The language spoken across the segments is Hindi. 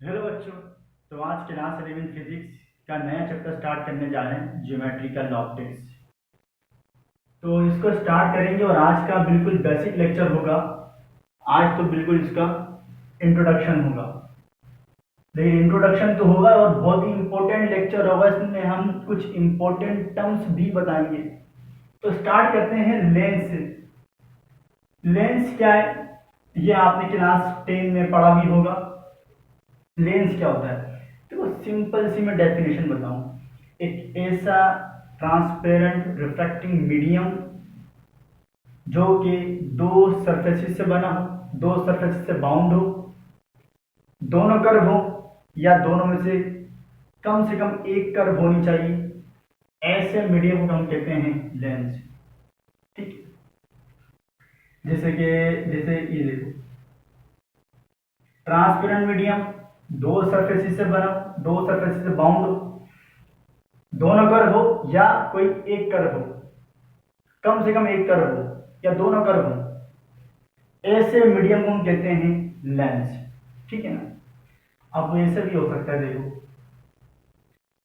हेलो बच्चों। तो आज क्लास 11 फिजिक्स का नया चैप्टर स्टार्ट करने जा रहे हैं, ज्योमेट्रिकल ऑप्टिक्स। तो इसको स्टार्ट करेंगे और आज का बिल्कुल बेसिक लेक्चर होगा। आज तो बिल्कुल इसका इंट्रोडक्शन होगा। लेकिन इंट्रोडक्शन तो होगा और बहुत ही इंपॉर्टेंट लेक्चर होगा। इसमें हम कुछ इंपॉर्टेंट टर्म्स भी बताएंगे। तो स्टार्ट करते हैं लेंस से। लेंस क्या है, ये आपने क्लास 10 में पढ़ा भी होगा। लेंस क्या होता है, तो सिंपल सी मैं डेफिनेशन बताऊं। एक ऐसा ट्रांसपेरेंट रिफ्रैक्टिंग मीडियम जो कि दो सरफेसेस से बना हो, दो सरफेसेस से बाउंड हो, दोनों कर्व हो या दोनों में से कम एक कर्व होनी चाहिए। ऐसे मीडियम को हम कहते हैं लेंस। ठीक है, जैसे ये देखो, ट्रांसपेरेंट मीडियम, दो सरफेसेस से बना, दो सरफेसेस से बाउंड हो, दोनों कर्व हो या कोई एक कर्व हो, कम से कम एक कर्व हो या दोनों कर्व हो, ऐसे मीडियम को हम कहते हैं लेंस। ठीक है ना। अब वो ऐसे भी हो सकता है, देखो,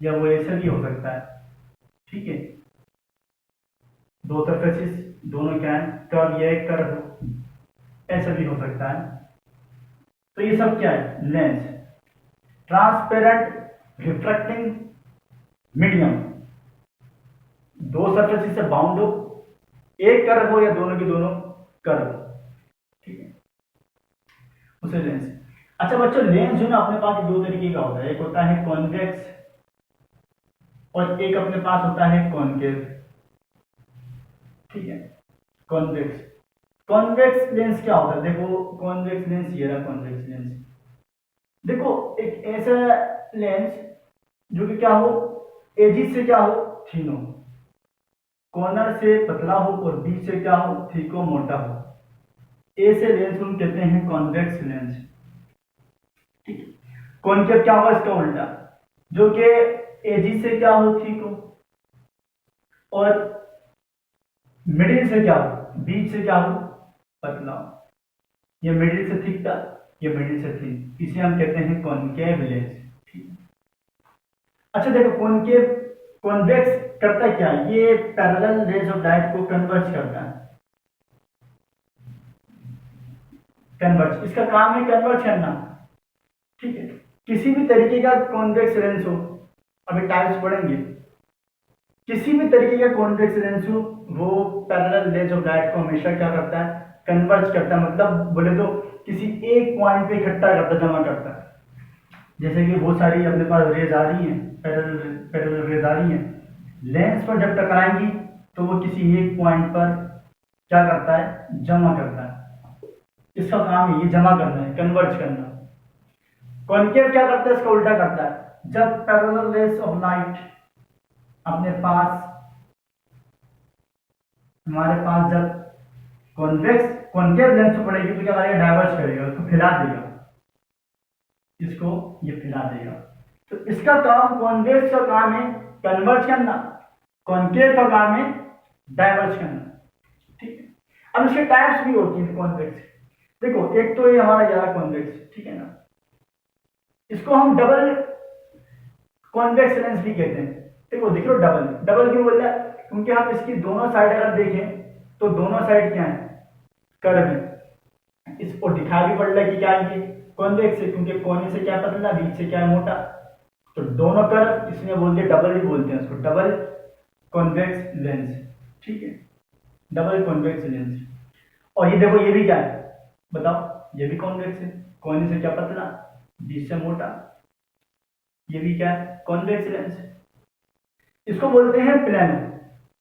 या वो ऐसे भी हो सकता है। ठीक है, दो सरफेसेस, दोनों क्या है, कर्व या एक कर्व हो, ऐसा भी हो सकता है। तो ये सब क्या है, लेंस। ट्रांसपेरेंट रिफ्रैक्टिंग मीडियम, दो सरफेसेस से बाउंड हो, एक कर्व हो या दोनों के दोनों कर्व। ठीक है, उसे लेंस। अच्छा बच्चों, लेंस जो ना अपने पास दो तरीके का होता है। एक होता है कॉन्वेक्स और एक अपने पास होता है कॉनकेव। ठीक है, कॉन्वेक्स। कॉन्वेक्स लेंस क्या होता है, देखो कॉन्वेक्स लेंस, ये रहा कॉन्वेक्स लेंस। देखो, एक ऐसा लेंस जो कि क्या हो, एजिस से क्या हो, थीन हो, कॉर्नर से पतला हो और बीच से क्या हो, थिक हो, मोटा हो। ऐसे लेंस हम कहते हैं कॉन्वेक्स लेंस। ठीक है, कॉनकेव क्या होगा, इसका उल्टा, जो कि एजिस से क्या हो, थिक हो, और मिडिल से क्या हो, बीच से क्या हो, पतला हो। ये मिडिल से थिक था, ये मिडिल से थिक, इसे हम कहते हैं कॉनकेव लेंस। ठीक है। अच्छा देखो, कॉनकेव कॉन्वेक्स करता क्या है, ये पैरेलल रेज ऑफ लाइट को कन्वर्ज करता है। कन्वर्ज, इसका काम है कन्वर्ज करना। ठीक है, किसी भी तरीके का कॉन्वेक्स लेंस हो, अभी टाइप्स पढ़ेंगे, किसी भी तरीके का कॉन्वेक्स लेंस हो, वो पैरेलल रेज ऑफ लाइट को हमेशा क्या करता है, कन्वर्ज करता है। मतलब बोले तो किसी एक पॉइंट पे इकट्ठा करता है, जमा करता है। जैसे कि बहुत सारी अपने पास रेज आ रही हैं, पैरेलल पैरेलल रेज आ रही हैं, लेंस पर जब टकराएंगी तो वो किसी एक पॉइंट पर क्या करता है, जमा करता है। इसका काम है ये जमा करना है, कन्वर्ज करना। कॉन्केव क्या करता है, इसका उल्टा करता है। जब पैरेलल रेज ऑफ लाइट अपने पास, हमारे पास जब कॉन्वेक्स कॉन्केव लेंस पर पड़ेगी तो क्या करेगा, डाइवर्ज करेगा, उसको फैला देगा, इसको ये फैला देगा। तो इसका काम, कॉन्वेक्स का काम है कन्वर्ज करना, कॉन्केव का काम है डाइवर्ज करना। ठीक है, अब इसके टाइप्स भी होती हैं कॉन्वेक्स। देखो, एक तो ये हमारा ज्यादा कॉन्वेक्स, ठीक है ना, इसको हम डबल कॉन्वेक्स लेंस भी कहते हैं। देखो देख लो, डबल डबल क्यों बोल रहा है, क्योंकि हम इसकी दोनों साइड अगर देखें तो दोनों साइड क्या है, कर्व है। इसको दिखा भी पड़ रहा है कि क्या है, ये कॉन्वेक्स है, क्योंकि कोने से क्या पतला, बीच से क्या है, मोटा। तो दोनों कर्व इसमें बोलते हैं, डबल ही बोलते हैं उसको, डबल कॉन्वेक्स लेंस। ठीक है, डबल कॉन्वेक्स लेंस। और ये देखो, ये भी क्या है बताओ, ये भी कॉन्वेक्स है, कोने से क्या पतला, बीच से मोटा, ये भी क्या है, कॉन्वेक्स लेंस। इसको बोलते हैं plano,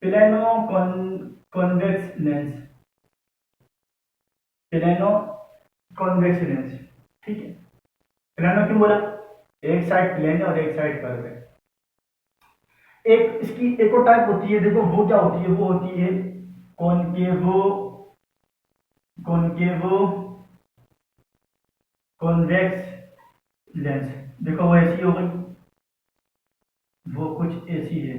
plano convex lens, plano convex lens. ठीक है, प्लेनो क्यों बोला, एक साइड प्लेन है और एक साइड कर्व है। एक इसकी एक और टाइप होती है, देखो वो क्या होती है, वो होती है कॉनकेवो कॉनकेवो कॉन्वेक्स लेंस। देखो वो ऐसी हो गई, वो कुछ ऐसी है।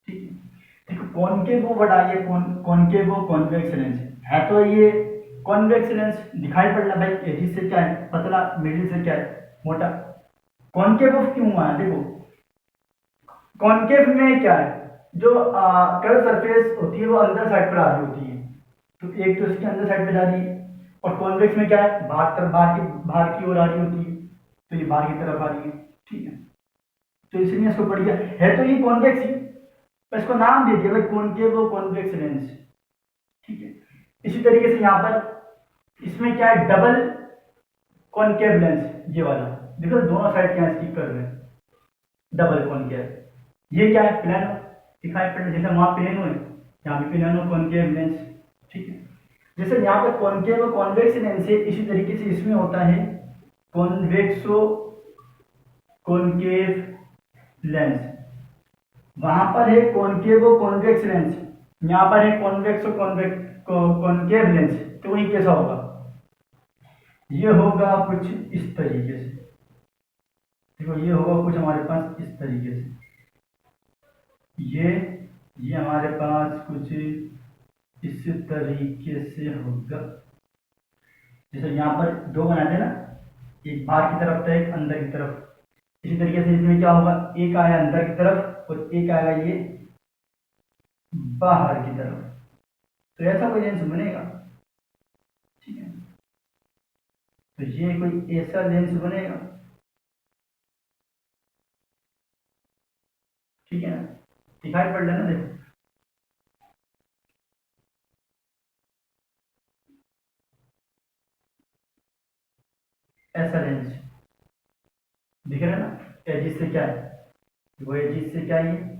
ठीक है, देखो कॉनकेवो वर्ड आई है, कॉनकेवो कॉन्वेक्स लेंस है तो ये कॉन्वेक्स लेंस दिखाई पड़ रहा भाई, एजिस से क्या है पतला, मिडिल से क्या है मोटा। कॉनकेव ऑफ क्यों हुआ है, देखो कॉनकेव में क्या है, जो कर्व सरफेस होती है वो अंदर साइड पर आ रही होती है, तो एक तो इसके अंदर साइड पे जा रही है, और कॉन्वेक्स में क्या है बाहर तरफ, बाहर की ओर आ रही होती है, तो ये बाहर की तरफ आ रही है, ठीक है। तो इसलिए इसको पढ़ गया है, तो ये कॉन्वेक्स ही, तो इसको नाम दे दिया भाई कॉनकेव और कॉन्वेक्स लेंस, ठीक है। इसी तरीके से यहाँ पर इसमें क्या है डबल कॉनकेव लेंस, ये वाला देखो दोनों साइड क्या इसकी कर्व है, डबल कॉनकेव। ये क्या है प्लेनो दिखाई पड़ रहा है, जैसे वहां प्लेनो है यहाँ भी प्लेनो कॉनकेव लेंस, ठीक है। जैसे यहाँ पर कॉनकेव और कॉन्वेक्स लेंस है, इसी तरीके से इसमें होता है कॉन्वेक्सो कॉनकेव लेंस, वहां पर है कॉनकेव और कॉन्वेक्स लेंस, यहाँ पर है कॉन्वेक्सो कॉनकेव लेंस, तो वही कैसा होगा, ये होगा कुछ इस तरीके से, देखो ये होगा कुछ हमारे पास इस तरीके से, ये हमारे पास कुछ इस तरीके से होगा, जैसे यहाँ पर दो बनाते हैं ना, एक बाहर की तरफ था एक अंदर की तरफ, इसी तरीके से इसमें क्या होगा, एक आया अंदर की तरफ और एक आएगा ये बाहर की तरफ, तो ऐसा कोई लेंस बनेगा, ठीक है। तो ये कोई ऐसा लेंस बनेगा, ठीक है ना, दिखाई पड़ रहा है ना, देखो ऐसा लेंस दिख रहा है ना, एजिस से क्या है, वो एजिस से क्या है ये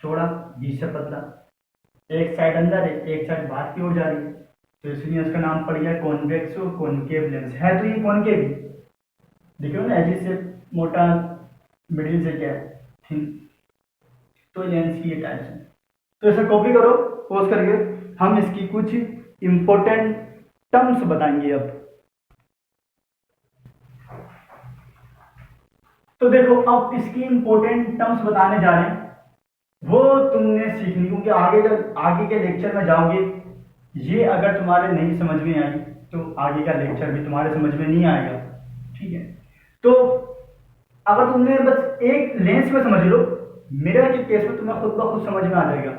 चौड़ा, बीच से पतला, एक साइड अंदर है एक साइड बाहर की ओर जा रही है, तो इसलिए उसका नाम पड़ गया कॉन्वेक्स और कॉनकेव लेंस, है तो ये कॉनकेव ही, देखो ना एजिस से मोटा, मिडिल से क्या है थिन, तो लेंस की ये टाइप्स है। तो ऐसा कॉपी करो पोज करके, हम इसकी कुछ इंपॉर्टेंट टर्म्स बताएंगे अब। तो देखो अब इसकी इंपॉर्टेंट टर्म्स बताने जा रहे हैं, वो तुमने सीखनी, क्योंकि आगे के लेक्चर में जाओगे, ये अगर तुम्हारे नहीं समझ में आई तो आगे का लेक्चर भी तुम्हारे समझ में नहीं आएगा, ठीक है। तो अगर तुमने बस एक लेंस में समझ लो, मिरर के केस में तुम्हें खुद ब खुद समझ में आ जाएगा,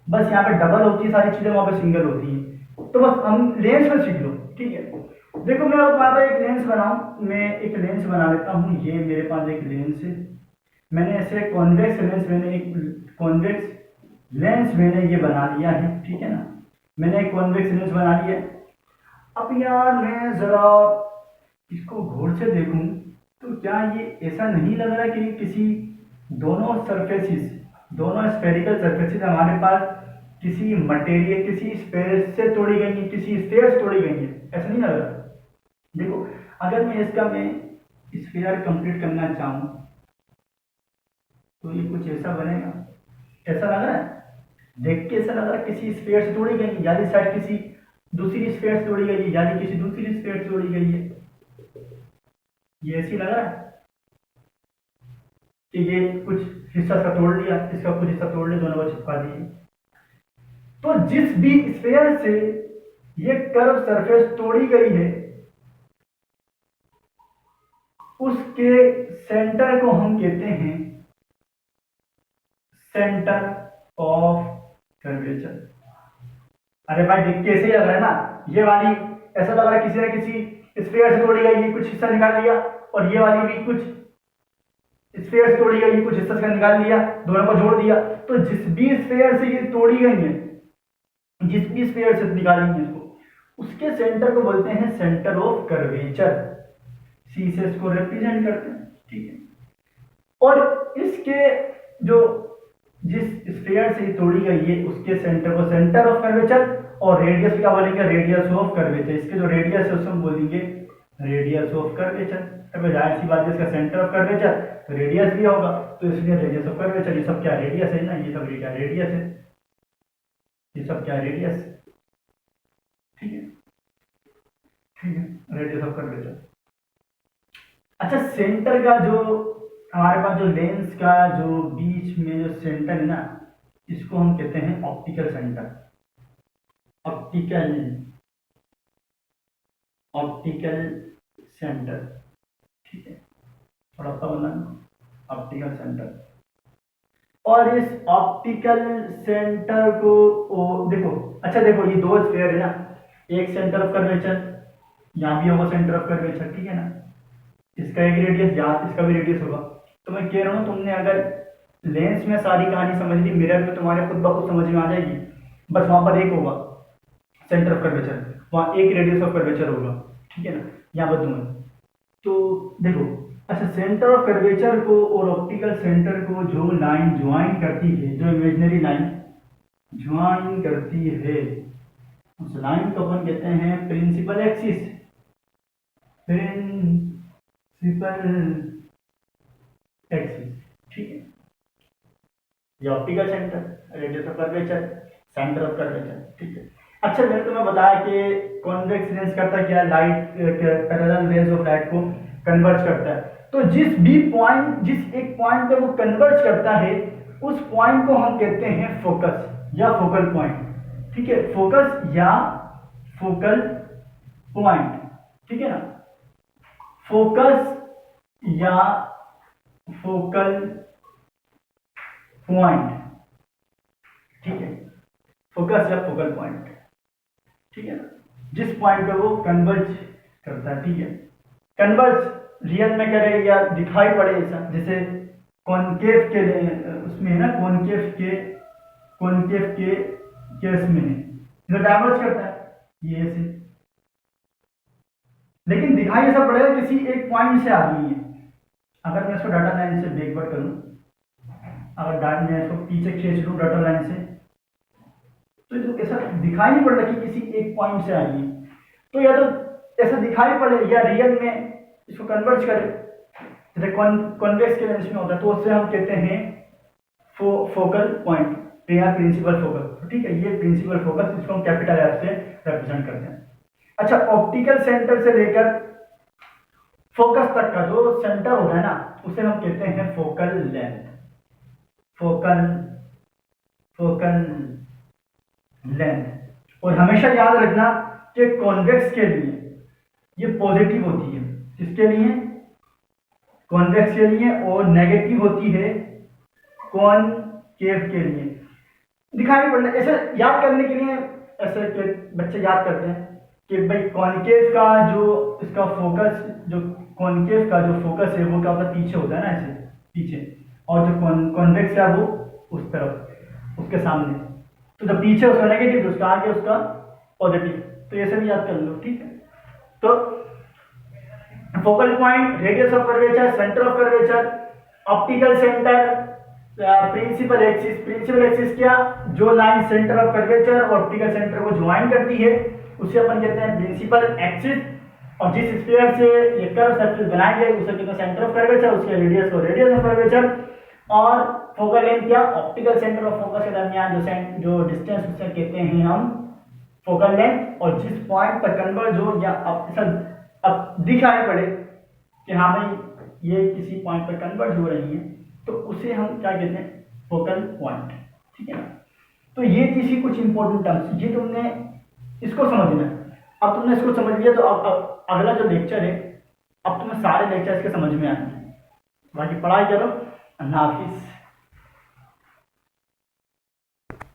बस यहाँ पे डबल होती है सारी चीजें, वहां पे सिंगल होती है, तो बस हम लेंस में सीख लो, ठीक है। देखो मैं तुम्हारे पास एक लेंस बनाऊं, मैं एक लेंस बना लेता हूं, ये मेरे पास एक लेंस है, मैंने ऐसे कॉन्वेक्स लेंस मैंने ये बना लिया है, ठीक है ना, मैंने एक कॉन्वेक्स लेंस बना लिया। अब यार मैं जरा इसको गौर से देखूं तो क्या ये ऐसा नहीं लग रहा कि किसी दोनों स्फेरिकल सरफेसेस हमारे पास किसी मटेरियल, किसी स्पेस से तोड़ी गई है, किसी स्फेयर से तोड़ी गई है, ऐसा नहीं लग रहा। देखो अगर मैं स्फीयर कंप्लीट करना चाहूं तो ये कुछ ऐसा बनेगा, ऐसा लग रहा है, देख के ऐसा लग रहा है किसी स्फीयर से तोड़ी गई है, यानी शायद किसी दूसरी स्फीयर से तोड़ी गई है, यानी किसी दूसरी स्फीयर से तोड़ी गई है, ये ऐसी लग रहा है कि ये कुछ हिस्सा सा तोड़ लिया, इसका कुछ हिस्सा तोड़ लिया, दोनों को चिपका दिए। तो जिस भी स्फीयर से ये कर्व सरफेस तोड़ी गई है उसके सेंटर को हम कहते हैं सेंटर ऑफ कर्वेचर। अरे भाई देख के ऐसे ही लग रहा है ना, ये वाली ऐसा लग रहा है किसी न किसी स्फीयर से तोड़ी गई, ये कुछ हिस्सा निकाल लिया, और ये वाली भी कुछ स्फीयर से तोड़ी गई, कुछ हिस्सा का निकाल लिया, दोनों को जोड़ दिया। तो जिस भी स्फीयर से ये तोड़ी गई है, जिस भी स्फीयर से निकाली है इसको, उसके सेंटर को बोलते हैं सेंटर ऑफ कर्वेचर, सी से इसको रिप्रेजेंट करते हैं, ठीक है। और इसके जो जिस स्फीयर से तोड़ी गई है उसके सेंटर को सेंटर ऑफ कर्वेचर, और रेडियस क्या बोलेंगे, रेडियस ऑफ कर्वेचर, इसके जो रेडियस है उसको हम बोलेंगे रेडियस ऑफ कर्वेचर। अब जाहिर सी बात है इसका सेंटर ऑफ कर्वेचर तो रेडियस भी होगा, तो इसलिए रेडियस ऑफ कर्वेचर, ये सब क्या रेडियस है ना, ये सब क्या रेडियस है, ये सब क्या रेडियस, ठीक है, ठीक है, रेडियस ऑफ कर्वेचर। अच्छा सेंटर का जो हमारे पास जो लेंस का जो बीच में जो सेंटर है ना, इसको हम कहते हैं optical centre, optical optical centre, ठीक है, थोड़ा सा बना ऑप्टिकल सेंटर। और इस ऑप्टिकल सेंटर को देखो, अच्छा देखो ये दो स्फीयर है ना, एक सेंटर ऑफ कर्वेचर, यहाँ भी होगा सेंटर ऑफ कर्वेचर, ठीक है ना, इसका एक रेडियस, यहाँ इसका भी रेडियस होगा। तो मैं कह रहा हूँ तुमने अगर लेंस में सारी कहानी समझ ली, मिरर में तुम्हारे खुद ब खुद समझ में आ जाएगी। बस वहां पर एक होगा सेंटर ऑफ कर्वेचर, वहां एक रेडियस ऑफ कर्वेचर होगा, ठीक है ना, यहाँ पर दूंगा। तो देखो, अच्छा सेंटर ऑफ कर्वेचर को और ऑप्टिकल सेंटर को जो लाइन ज्वाइन करती है, जो इमेजिनरी लाइन ज्वाइन करती है, उस लाइन को अपन कहते हैं प्रिंसिपल एक्सिस, प्रिंसिपल एक्सिस, ठीक है। ये optical centre, radius of curvature, centre of curvature, ठीक है। अच्छा मैंने तुम्हें बताया कि कॉन्वेक्स लेंस करता क्या, light parallel raise of light को कन्वर्ज करता है। तो जिस भी पॉइंट, जिस एक पॉइंट पे वो कन्वर्ज करता है, उस पॉइंट को हम कहते हैं फोकस या फोकल पॉइंट, ठीक है, फोकस या फोकल पॉइंट, ठीक है ना, फोकस या फोकल पॉइंट, ठीक है, फोकस या फोकल पॉइंट, ठीक है ना, जिस पॉइंट पे वो कन्वर्ज करता है, ठीक है। कन्वर्ज रियल में करे या दिखाई पड़े ऐसा, जैसे कॉनकेव के उसमें है ना, कॉनकेव के केस में है, जो डाइवर्ज करता है ये ऐसे, लेकिन दिखाई ऐसा पड़ेगा किसी एक पॉइंट से आ रही है। अगर मैं इसको डाटा लाइन से बैकवर्ड करूं, अगर मैं इसको पीछे खींच लूं डाटा लाइन से, तो ऐसा दिखाई नहीं पड़ रहा कि किसी एक पॉइंट से आ रही है। तो या तो ऐसा दिखाई पड़े या रियल में इसको कन्वर्ज करे, जैसे कॉन्वेक्स के लेंस में होता है, तो उससे हम कहते हैं फोकल पॉइंट या प्रिंसिपल फोकस, ठीक है। ये प्रिंसिपल फोकस, इसको हम कैपिटल एफ से रिप्रेजेंट करते हैं। अच्छा, ऑप्टिकल सेंटर से लेकर फोकस तक का जो सेंटर होता है ना, उसे हम कहते हैं फोकल लेंथ, फोकल लेंथ। और हमेशा याद रखना कि कॉन्वेक्स के लिए ये पॉजिटिव होती है, किसके लिए, कॉन्वेक्स के लिए, और नेगेटिव होती है कॉनकेव के लिए। दिखाई पड़ना, ऐसे याद करने के लिए ऐसे के बच्चे याद करते हैं कि भाई कॉनकेव का जो इसका फोकस, जो कॉनकेव का जो फोकस है वो क्या होता है, पीछे होता है ना, ऐसे पीछे, और जो कॉन्वेक्स है वो उस तरफ, उसके सामने। तो जब पीछे उसका नेगेटिव, उसका आगे उसका पॉजिटिव, तो ऐसे भी याद कर लो, ठीक है। तो focal point, radius of curvature, centre of curvature, optical centre, principal axis. Principal axis क्या, जो लाइन सेंटर ऑफ कर्वेचर और ऑप्टिकल सेंटर को ज्वाइन करती है उसे अपन कहते हैं प्रिंसिपल एक्सिस। और जिस स्फीयर से ये कर्व सर्कल बनाई गई उसे कहते हैं सेंटर ऑफ कर्वेचर, उसके रेडियस को रेडियस ऑफ कर्वेचर। और फोकल लेंथ क्या, ऑप्टिकल सेंटर और फोकस के दरमियान जो डिस्टेंस, उसे कहते हैं हम फोकल लेंथ। और जिस पॉइंट पर कन्वर्ज हो या अब दिखाई पड़े कि हाँ भाई ये किसी पॉइंट पर कन्वर्ज हो रही है, तो उसे हम क्या कहते हैं, फोकल पॉइंट, ठीक है ना। तो ये थी कुछ इंपॉर्टेंट टर्म्स, ये तुमने इसको समझना है। अब तुमने इसको समझ लिया तो अब अगला जो लेक्चर है, अब तुम्हें सारे लेक्चर इसके समझ में आएंगे। बाकी पढ़ाई करो, अल्लाह हाफिज।